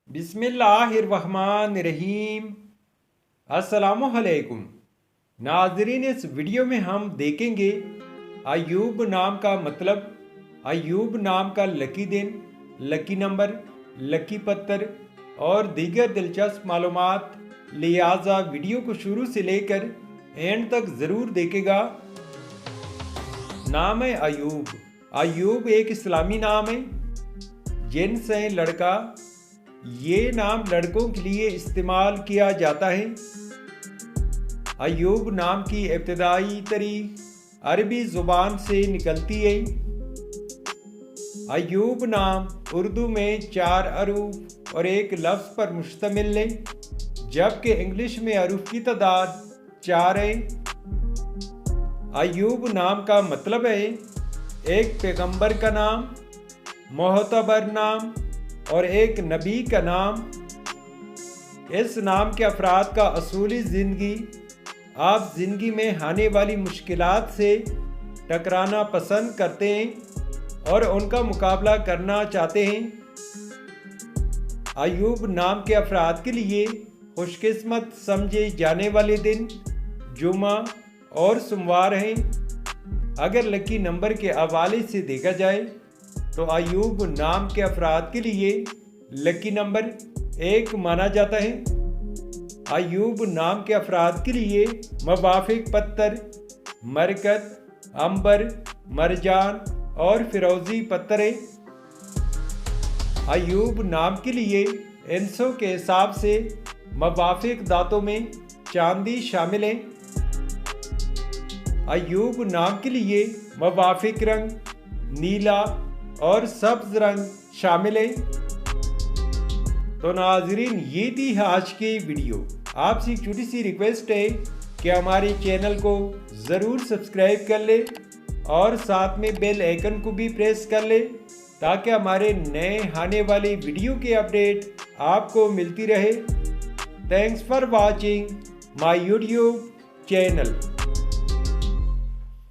बिस्मिल्लाहिर्रहमानिर्रहीम। अस्सलामुअलैकुम नाजरीन, इस वीडियो में हम देखेंगे अयूब नाम का मतलब, अयूब नाम का लकी दिन, लकी नंबर, लकी पत्थर और दीगर दिलचस्प मालूमात। लिहाजा वीडियो को शुरू से लेकर एंड तक ज़रूर देखेगा। नाम है अयूब। अयूब एक इस्लामी नाम है। जिन्स है लड़का। ये नाम लड़कों के लिए इस्तेमाल किया जाता है। अयूब नाम की इब्तदाई तारीख अरबी ज़ुबान से निकलती है। अयूब नाम उर्दू में 4 हरूफ और एक लफ्ज़ पर मुश्तमिल है, जबकि इंग्लिश में हरूफ की तादाद 4 है। अयूब नाम का मतलब है एक पैगंबर का नाम, मोहतबर नाम और एक नबी का नाम। इस नाम के अफराद का असूली ज़िंदगी, आप ज़िंदगी में आने वाली मुश्किलात से टकराना पसंद करते हैं और उनका मुकाबला करना चाहते हैं। अयूब नाम के अफराद के लिए खुशकिस्मत समझे जाने वाले दिन जुमा और सोमवार हैं। अगर लकी नंबर के हवाले से देखा जाए तो अयूब नाम के अफराद के लिए लकी नंबर 1 माना जाता है। अयूब नाम के अफराद के लिए मुवाफिक पत्थर मरकत, अंबर, मरजान और फिरोजी पत्थर है। अयूब नाम के लिए इंसों के हिसाब से मुवाफिक दांतों में चांदी शामिल है। अयूब नाम के लिए मुवाफिक रंग नीला और सब्ज रंग शामिल है। तो नाजरीन, ये थी आज की वीडियो। आपसे एक छोटी सी रिक्वेस्ट है कि हमारे चैनल को ज़रूर सब्सक्राइब कर ले और साथ में बेल आइकन को भी प्रेस कर ले, ताकि हमारे नए आने वाले वीडियो के अपडेट आपको मिलती रहे। Thanks for watching my YouTube channel.